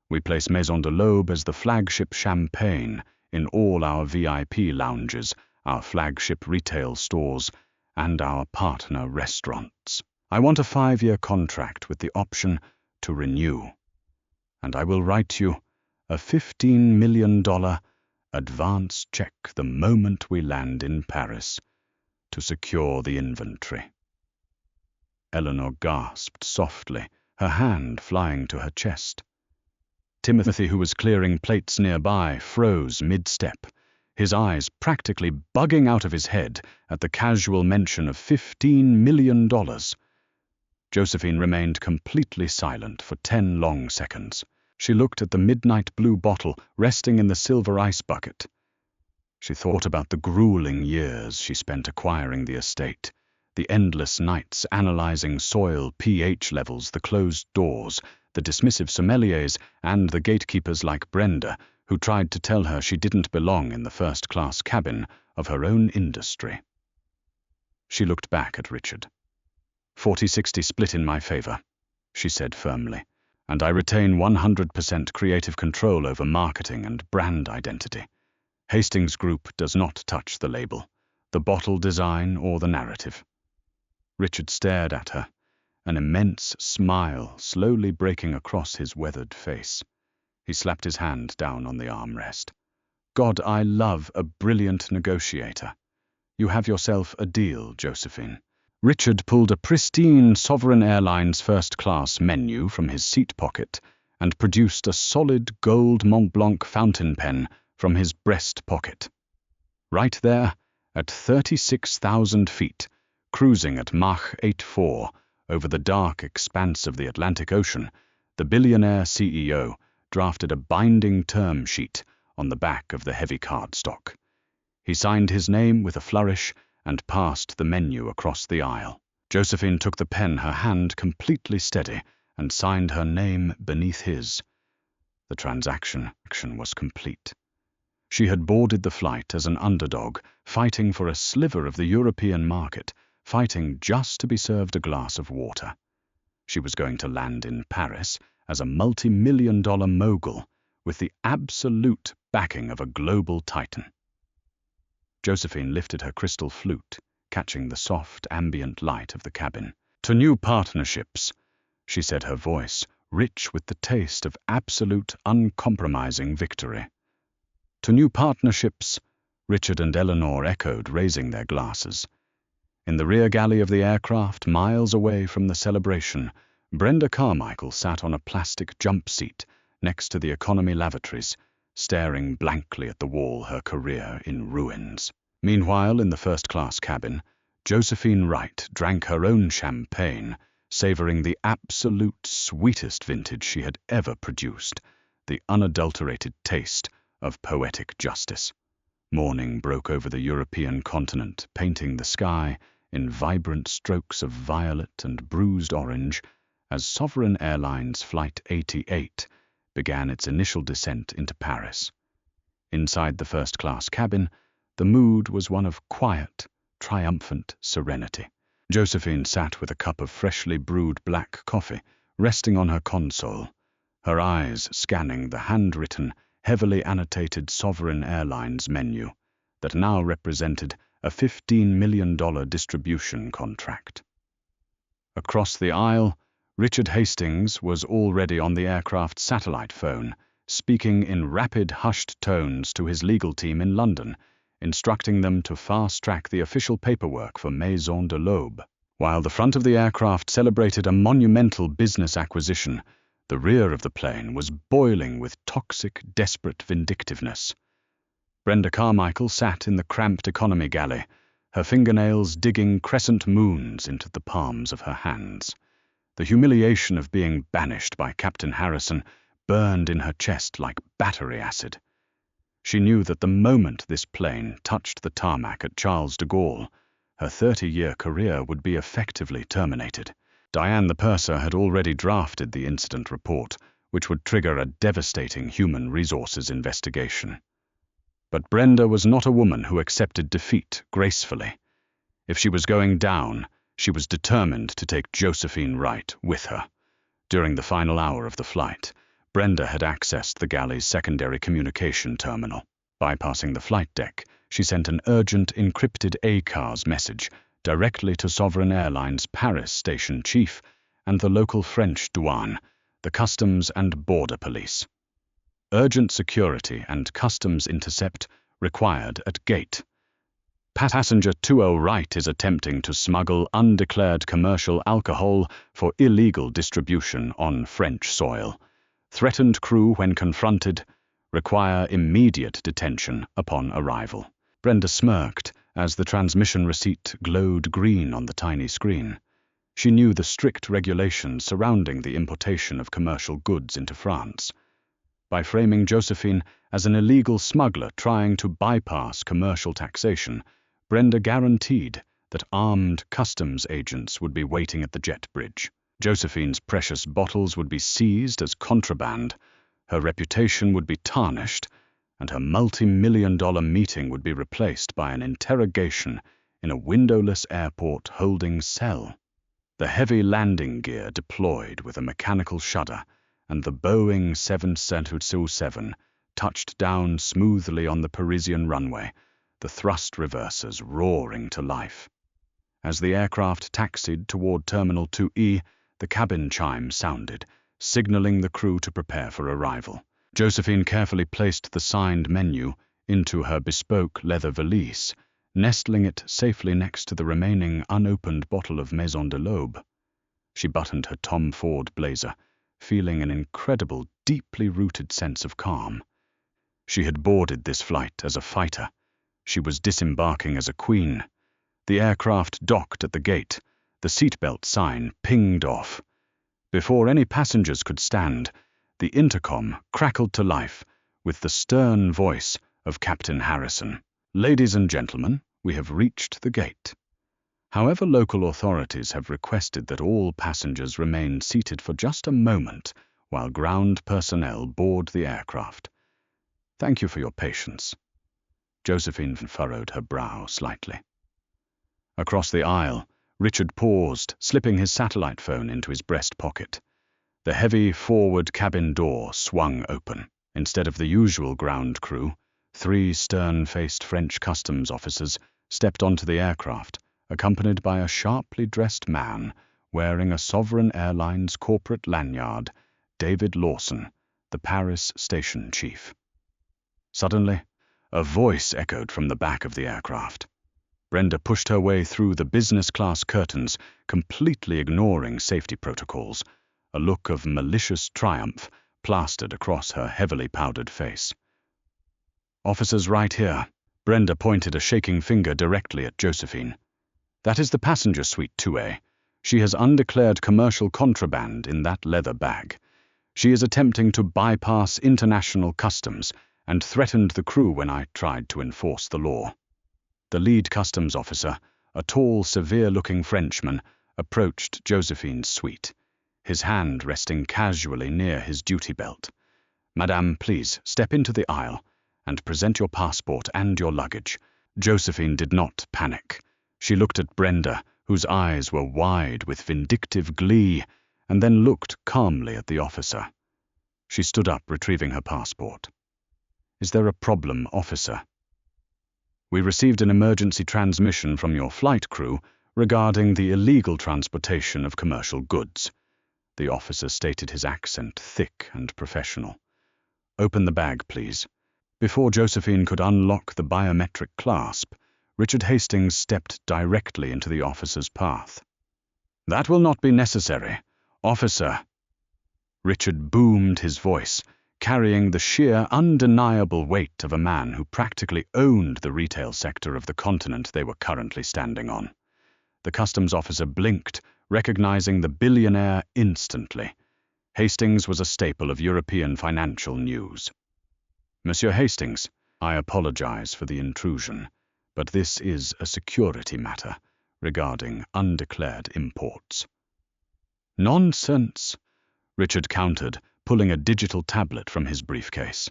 We place Maison de l'Aube as the flagship champagne in all our VIP lounges, our flagship retail stores, and our partner restaurants. I want a 5-year contract with the option to renew. And I will write you a $15 million advance check the moment we land in Paris to secure the inventory." Eleanor gasped softly, her hand flying to her chest. Timothy, who was clearing plates nearby, froze mid-step, his eyes practically bugging out of his head at the casual mention of $15 million. Josephine remained completely silent for 10 long seconds. She looked at the midnight blue bottle resting in the silver ice bucket. She thought about the grueling years she spent acquiring the estate, the endless nights analyzing soil pH levels, the closed doors, the dismissive sommeliers, and the gatekeepers like Brenda, who tried to tell her she didn't belong in the first-class cabin of her own industry. She looked back at Richard. 40-60 split in my favor, she said firmly, and I retain 100% creative control over marketing and brand identity. Hastings Group does not touch the label, the bottle design, or the narrative. Richard stared at her, an immense smile slowly breaking across his weathered face. He slapped his hand down on the armrest. God, I love a brilliant negotiator. You have yourself a deal, Josephine. Richard pulled a pristine Sovereign Airlines first-class menu from his seat pocket and produced a solid gold Mont Blanc fountain pen from his breast pocket. Right there, at 36,000 feet, cruising at Mach 8.4 over the dark expanse of the Atlantic Ocean, the billionaire CEO drafted a binding term sheet on the back of the heavy cardstock. He signed his name with a flourish and passed the menu across the aisle. Josephine took the pen, her hand completely steady, and signed her name beneath his. The transaction was complete. She had boarded the flight as an underdog, fighting for a sliver of the European market, fighting just to be served a glass of water. She was going to land in Paris as a multi-million-dollar mogul with the absolute backing of a global titan. Josephine lifted her crystal flute, catching the soft ambient light of the cabin. To new partnerships, she said, her voice rich with the taste of absolute, uncompromising victory. To new partnerships, Richard and Eleanor echoed, raising their glasses. In the rear galley of the aircraft, miles away from the celebration, Brenda Carmichael sat on a plastic jump seat next to the economy lavatories, staring blankly at the wall, her career in ruins. Meanwhile, in the first-class cabin, Josephine Wright drank her own champagne, savoring the absolute sweetest vintage she had ever produced, the unadulterated taste of poetic justice. Morning broke over the European continent, painting the sky in vibrant strokes of violet and bruised orange as Sovereign Airlines Flight 88 began its initial descent into Paris. Inside the first-class cabin, the mood was one of quiet, triumphant serenity. Josephine sat with a cup of freshly brewed black coffee resting on her console, her eyes scanning the handwritten, heavily annotated Sovereign Airlines menu that now represented a $15 million distribution contract. Across the aisle, Richard Hastings was already on the aircraft's satellite phone, speaking in rapid, hushed tones to his legal team in London, instructing them to fast-track the official paperwork for Maison de l'Aube. While the front of the aircraft celebrated a monumental business acquisition, the rear of the plane was boiling with toxic, desperate vindictiveness. Brenda Carmichael sat in the cramped economy galley, her fingernails digging crescent moons into the palms of her hands. The humiliation of being banished by Captain Harrison burned in her chest like battery acid. She knew that the moment this plane touched the tarmac at Charles de Gaulle, her 30-year career would be effectively terminated. Diane the purser had already drafted the incident report, which would trigger a devastating human resources investigation. But Brenda was not a woman who accepted defeat gracefully. If she was going down, she was determined to take Josephine Wright with her. During the final hour of the flight, Brenda had accessed the galley's secondary communication terminal. Bypassing the flight deck, she sent an urgent encrypted ACARS message directly to Sovereign Airlines Paris station chief and the local French douane, the Customs and Border Police. Urgent security and customs intercept required at gate. Passenger 20 Wright is attempting to smuggle undeclared commercial alcohol for illegal distribution on French soil. Threatened crew, when confronted, require immediate detention upon arrival. Brenda smirked as the transmission receipt glowed green on the tiny screen. She knew the strict regulations surrounding the importation of commercial goods into France. By framing Josephine as an illegal smuggler trying to bypass commercial taxation, Brenda guaranteed that armed customs agents would be waiting at the jet bridge. Josephine's precious bottles would be seized as contraband, her reputation would be tarnished, and her multi-million-dollar meeting would be replaced by an interrogation in a windowless airport holding cell. The heavy landing gear deployed with a mechanical shudder, and the Boeing 777 touched down smoothly on the Parisian runway, the thrust reversers roaring to life. As the aircraft taxied toward Terminal 2E, the cabin chime sounded, signaling the crew to prepare for arrival. Josephine carefully placed the signed menu into her bespoke leather valise, nestling it safely next to the remaining unopened bottle of Maison de l'Aube. She buttoned her Tom Ford blazer, feeling an incredible, deeply rooted sense of calm. She had boarded this flight as a fighter. She was disembarking as a queen. The aircraft docked at the gate. The seatbelt sign pinged off. Before any passengers could stand, the intercom crackled to life with the stern voice of Captain Harrison. "Ladies and gentlemen, we have reached the gate. However, local authorities have requested that all passengers remain seated for just a moment while ground personnel board the aircraft. Thank you for your patience." Josephine furrowed her brow slightly. Across the aisle, Richard paused, slipping his satellite phone into his breast pocket. The heavy forward cabin door swung open. Instead of the usual ground crew, 3 stern-faced French customs officers stepped onto the aircraft, accompanied by a sharply dressed man wearing a Sovereign Airlines corporate lanyard, David Lawson, the Paris station chief. Suddenly, a voice echoed from the back of the aircraft. Brenda pushed her way through the business-class curtains, completely ignoring safety protocols, a look of malicious triumph plastered across her heavily powdered face. "Officers right here." Brenda pointed a shaking finger directly at Josephine. "That is the passenger suite 2A. She has undeclared commercial contraband in that leather bag. She is attempting to bypass international customs and threatened the crew when I tried to enforce the law. The lead customs officer, a tall, severe-looking Frenchman, approached Josephine's suite, his hand resting casually near his duty belt. "Madame, please step into the aisle and present your passport and your luggage." Josephine did not panic. She looked at Brenda, whose eyes were wide with vindictive glee, and then looked calmly at the officer. She stood up, retrieving her passport. "Is there a problem, officer?" "We received an emergency transmission from your flight crew regarding the illegal transportation of commercial goods." The officer stated, his accent thick and professional. "Open the bag, please." Before Josephine could unlock the biometric clasp, Richard Hastings stepped directly into the officer's path. "That will not be necessary, officer." Richard boomed his voice, carrying the sheer, undeniable weight of a man who practically owned the retail sector of the continent they were currently standing on. The customs officer blinked, recognizing the billionaire instantly. Hastings was a staple of European financial news. "Monsieur Hastings, I apologize for the intrusion, but this is a security matter regarding undeclared imports." "Nonsense," Richard countered, pulling a digital tablet from his briefcase.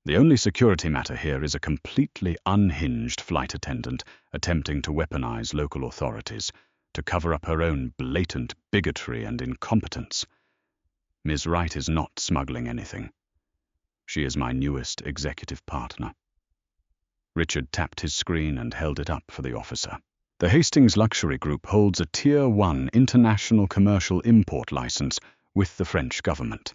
"The only security matter here is a completely unhinged flight attendant attempting to weaponize local authorities to cover up her own blatant bigotry and incompetence. Ms. Wright is not smuggling anything. She is my newest executive partner." Richard tapped his screen and held it up for the officer. "The Hastings Luxury Group holds a Tier 1 international commercial import license with the French government.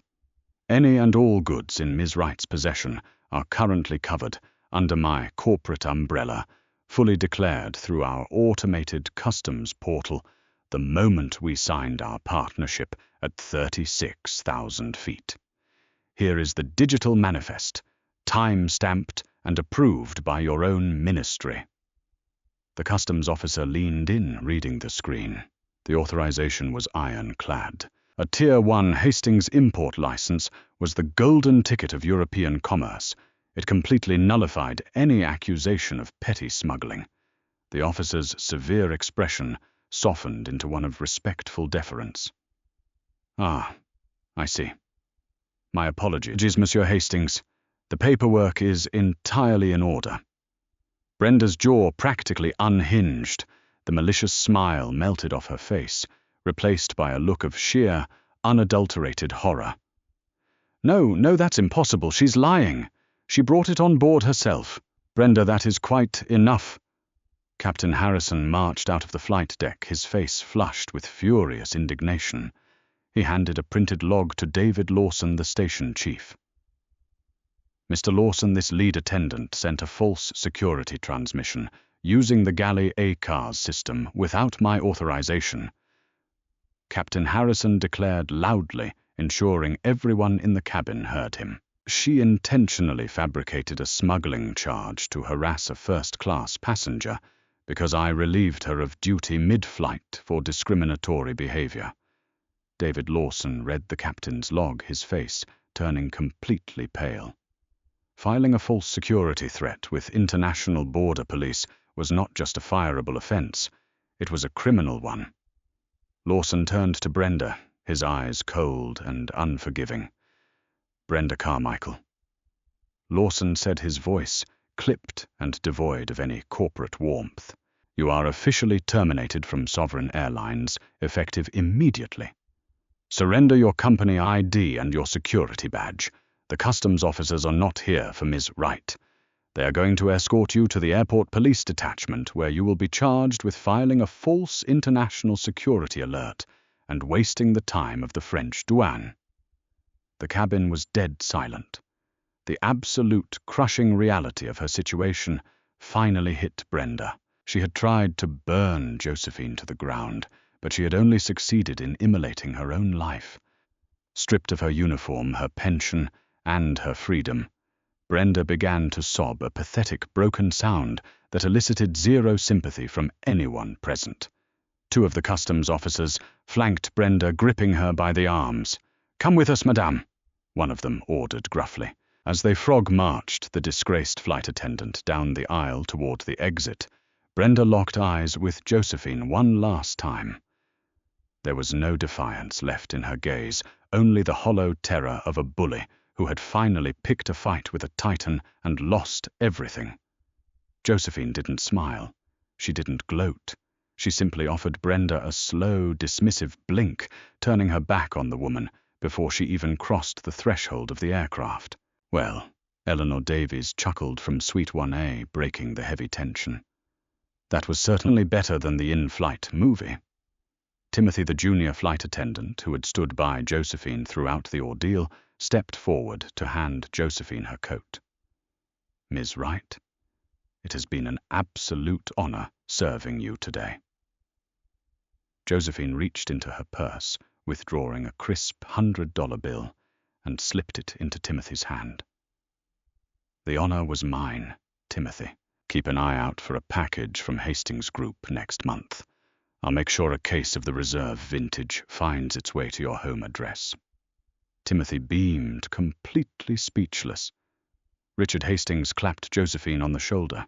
Any and all goods in Ms. Wright's possession are currently covered under my corporate umbrella, fully declared through our automated customs portal the moment we signed our partnership at 36,000 feet. Here is the digital manifest, time-stamped and approved by your own ministry." The customs officer leaned in, reading the screen. The authorization was ironclad. A Tier 1 Hastings import license was the golden ticket of European commerce. It completely nullified any accusation of petty smuggling. The officer's severe expression softened into one of respectful deference. "Ah, I see. My apologies, Monsieur Hastings. The paperwork is entirely in order." Brenda's jaw practically unhinged. The malicious smile melted off her face, replaced by a look of sheer, unadulterated horror. No, that's impossible. She's lying. She brought it on board herself." "Brenda, that is quite enough." Captain Harrison marched out of the flight deck, his face flushed with furious indignation. He handed a printed log to David Lawson, the station chief. "Mr. Lawson, this lead attendant sent a false security transmission using the galley ACARS system without my authorization." Captain Harrison declared loudly, ensuring everyone in the cabin heard him. "She intentionally fabricated a smuggling charge to harass a first-class passenger because I relieved her of duty mid-flight for discriminatory behavior." David Lawson read the captain's log, his face turning completely pale. Filing a false security threat with International Border Police was not just a fireable offense, it was a criminal one. Lawson turned to Brenda, his eyes cold and unforgiving. "Brenda Carmichael." Lawson said, his voice clipped and devoid of any corporate warmth. "You are officially terminated from Sovereign Airlines, effective immediately. Surrender your company ID and your security badge. The customs officers are not here for Ms. Wright. They are going to escort you to the airport police detachment, where you will be charged with filing a false international security alert and wasting the time of the French douane." The cabin was dead silent. The absolute crushing reality of her situation finally hit Brenda. She had tried to burn Josephine to the ground, but she had only succeeded in immolating her own life. Stripped of her uniform, her pension, and her freedom, Brenda began to sob, a pathetic, broken sound that elicited zero sympathy from anyone present. Two of the customs officers flanked Brenda, gripping her by the arms. "Come with us, madame," one of them ordered gruffly. As they frog-marched the disgraced flight attendant down the aisle toward the exit, Brenda locked eyes with Josephine one last time. There was no defiance left in her gaze, only the hollow terror of a bully who had finally picked a fight with a titan and lost everything. Josephine didn't smile. She didn't gloat. She simply offered Brenda a slow, dismissive blink, turning her back on the woman before she even crossed the threshold of the aircraft. Well, Eleanor Davies chuckled from Suite 1A, breaking the heavy tension. That was certainly better than the in-flight movie. Timothy, the junior flight attendant, who had stood by Josephine throughout the ordeal, stepped forward to hand Josephine her coat. "Ms. Wright, it has been an absolute honor serving you today." Josephine reached into her purse, withdrawing a crisp $100 bill, and slipped it into Timothy's hand. "The honor was mine, Timothy. Keep an eye out for a package from Hastings Group next month. I'll make sure a case of the reserve vintage finds its way to your home address." Timothy beamed, completely speechless. Richard Hastings clapped Josephine on the shoulder.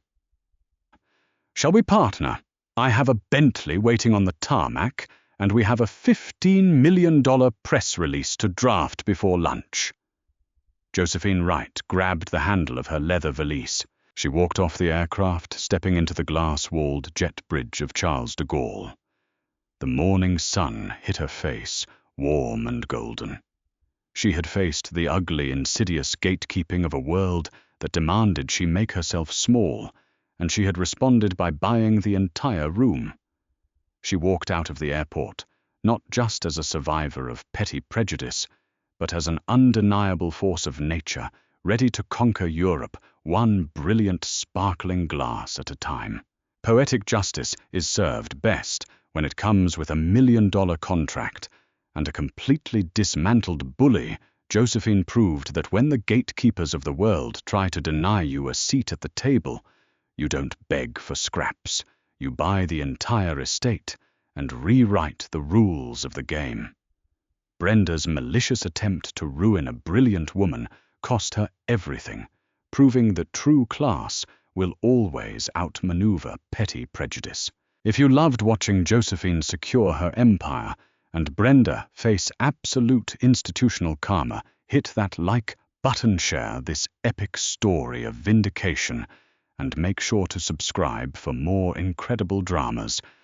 "Shall we partner? I have a Bentley waiting on the tarmac, and we have a $15 million press release to draft before lunch." Josephine Wright grabbed the handle of her leather valise. She walked off the aircraft, stepping into the glass-walled jet bridge of Charles de Gaulle. The morning sun hit her face, warm and golden. She had faced the ugly, insidious gatekeeping of a world that demanded she make herself small, and she had responded by buying the entire room. She walked out of the airport, not just as a survivor of petty prejudice, but as an undeniable force of nature, ready to conquer Europe, one brilliant, sparkling glass at a time. Poetic justice is served best when it comes with $1 million contract, and a completely dismantled bully. Josephine proved that when the gatekeepers of the world try to deny you a seat at the table, you don't beg for scraps. You buy the entire estate and rewrite the rules of the game. Brenda's malicious attempt to ruin a brilliant woman cost her everything, proving that true class will always outmaneuver petty prejudice. If you loved watching Josephine secure her empire and Brenda face absolute institutional karma, hit that like button, share this epic story of vindication, and make sure to subscribe for more incredible dramas.